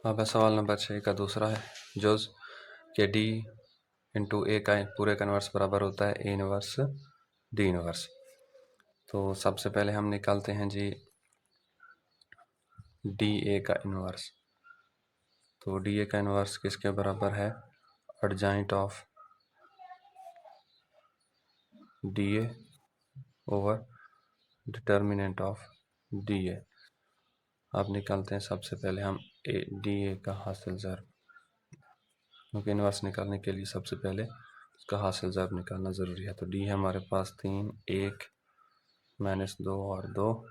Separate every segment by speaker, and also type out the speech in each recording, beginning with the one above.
Speaker 1: अब है सवाल नंबर 6 का दूसरा है जोज के डी इंटू ए का पूरे का इनवर्स बराबर होता है ए इनवर्स डी इनवर्स। तो सबसे पहले हम निकालते हैं जी डी ए का इनवर्स। तो डी ए का इनवर्स किसके बराबर है? Adjoint of D A over determinant of D A. अब निकालते हैं सबसे पहले हम डी ए का हासिल ज़र, क्योंकि इनवर्स निकालने के लिए सबसे पहले उसका हासिल ज़र निकालना ज़रूरी है। तो डी है हमारे पास 3, 1 -2 और 2।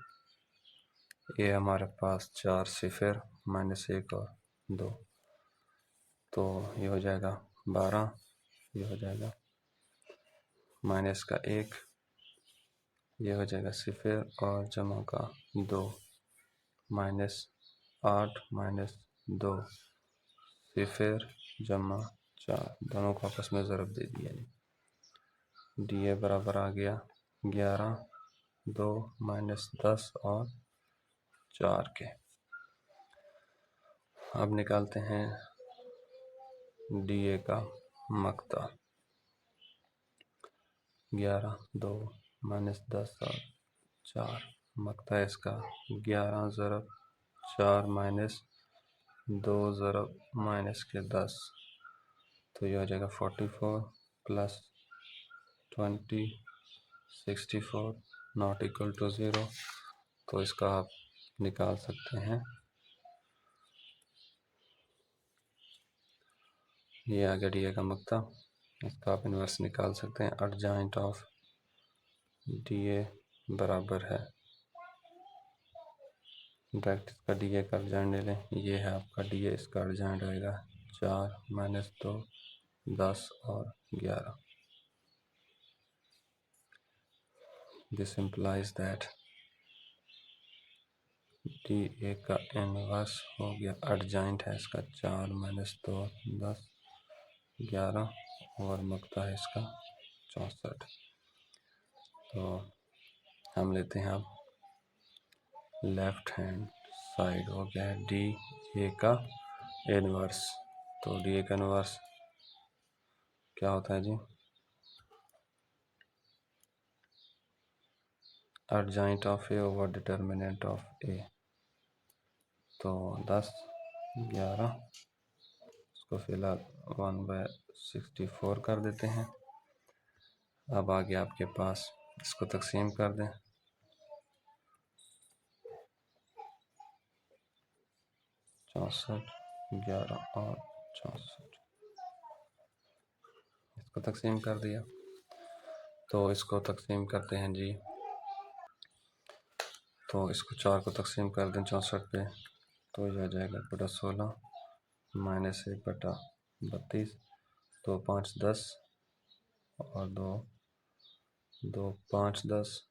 Speaker 1: ए हमारे पास 4 0 -1 और 2। तो ये हो जाएगा 12, ये हो जाएगा माइनस का 1, ये हो जाएगा 0 और जमा का 2, -8 -2 0 जमा 4, दोनों को आपस में ज़रब दे दिया। डी ए बराबर आ गया 11, 2 -10 और 4 के। अब निकालते हैं डी ए का मकता। 11, 2 -10 और 4 मकता है इसका 11 ज़रब 4 -2 ज़रब -10। तो ये हो जाएगा 44 + 20 64 नॉट इक्वल टू 0। तो इसका आप निकाल सकते हैं, ये आ गया डी ए का मकता। इसका आप इन्वर्स निकाल सकते हैं। एडजॉइंट ऑफ डी ए बराबर है, डायरेक्ट इसका डी ए का एडजॉइंट ले लें, ये है आपका डी ए, इसका एडजॉइंट रहेगा 4 -2 10 और 11। This implies that D A का इनवर्स हो गया, एडजॉइंट है इसका 4 -2 10 11 और मकता है इसका 64। तो हम लेते हैं अब लेफ्ट हैंड साइड, हो गया है डी ए का इनवर्स। तो डी ए का इनवर्स क्या होता है जी? Adjoint of A over determinant of A. तो 10 11 इसको फिलहाल 1/64 कर देते हैं। अब आगे आपके पास इसको तकसीम कर दें, 64 11 और 64 इसको तकसीम कर दिया। तो इसको तकसीम करते हैं जी, तो इसको 4 को तकसीम कर दें 64 पे, तो यह आ जाएगा 1/16 -1/32। 2 5 10 और 2 2 5 10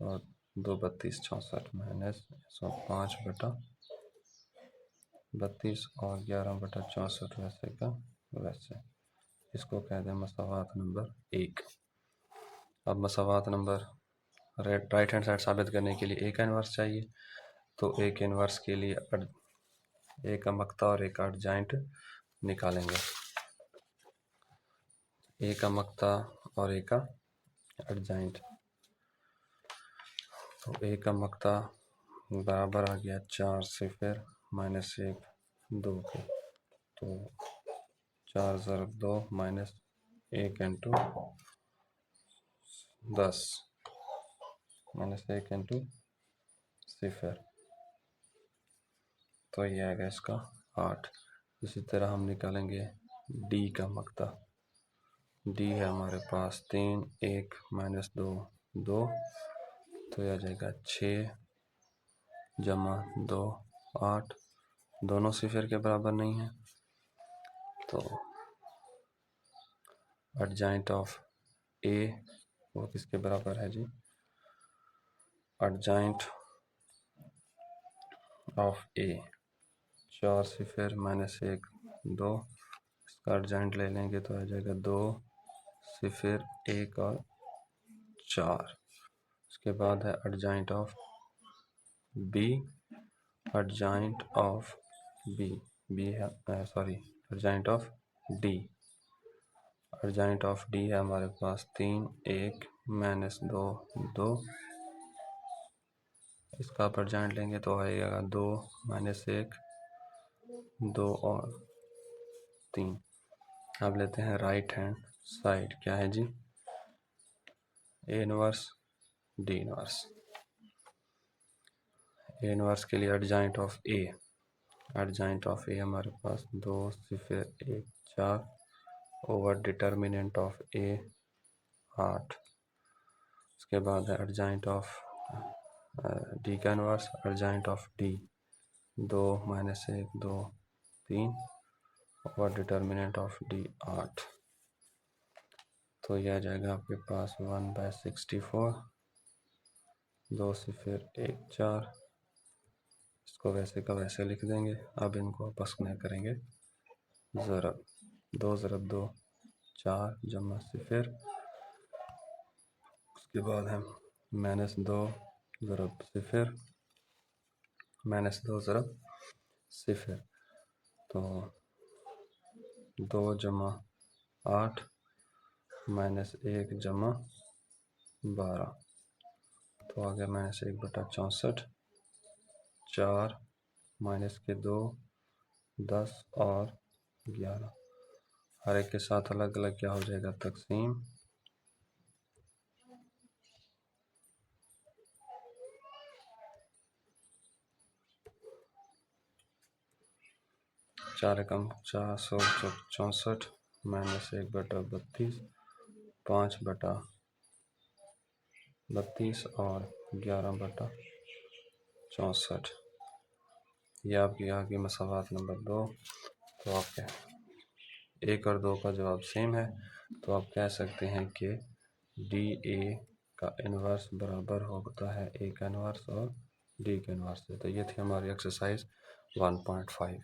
Speaker 1: और 2 32 64 -105/32 और 11/64 वैसे का वैसे। इसको कह दें मसावात नंबर 1। अब मसावात नंबर राइट हैंड साइड साबित करने के लिए ए का इन्वर्स चाहिए। तो ए के इन्वर्स के लिए ए का मकता और ए का एडजॉइंट निकालेंगे। ए का मकता और ए का एडजॉइंट। तो ए का मकता बराबर आ गया 4 0 -1 2 के। तो 4 ज़रब 2 -1 इंटू 10 -1 इंटू 0। तो ये आएगा इसका 8। इसी तरह हम निकालेंगे डी का मकता। डी है हमारे पास 3 1 -2 2। तो यह आ जाएगा 6 जमा 2 8। दोनों 0 के बराबर नहीं है। तो एडजॉइंट ऑफ ए वो किसके बराबर है जी? एडजॉइंट ऑफ ए 4 0 -1 2। इसका एडजॉइंट ले लेंगे तो आ जाएगा 2 0 1 और 4। उसके बाद है adjoint of B. Adjoint of B B है, sorry adjoint of D. Adjoint of D है हमारे पास 3, 1 माइनस 2 2। इसका आप अर्जेंट लेंगे तो आएगा 2 माइनस 1 2 और 3। अब लेते हैं राइट हैंड साइड, क्या है जी, A inverse D inverse. A inverse के लिए adjoint of A, adjoint of A हमारे पास 2 0 1 4 ओवर डिटर्मिनेंट ऑफ ए 8। उसके बाद है अर्जेंट ऑफ डी का inverse, adjoint of D 2 minus 1 2 3 over determinant of D 8। तो यह आ जाएगा आपके पास 1/64, 2 से फिर 1 4। इसको वैसे का वैसे लिख देंगे। अब इनको आपस में करेंगे ज़रब, 2 ज़रब 2 4 जमा सिफर। उसके बाद है माइनस 2 ज़रब सिफर, माइनस 2 ज़रब सिफर। तो 2 जमा 8 माइनस 1 जमा 12। तो आ गया -1/64। 4 माइनस के 2 10 और 11। हर एक के साथ अलग अलग क्या हो जाएगा, तकसीम। चार एकम 464 माइनस 1/32, 5/32 और 11/64। यह आपकी आ गई मसावात नंबर 2। तो आपके 1 और 2 का जवाब सेम है, तो आप कह सकते हैं कि डी ए का इन्वर्स बराबर होता है ए का इन्वर्स और डी के इन्वर्स से। तो ये थी हमारी एक्सरसाइज 1.5।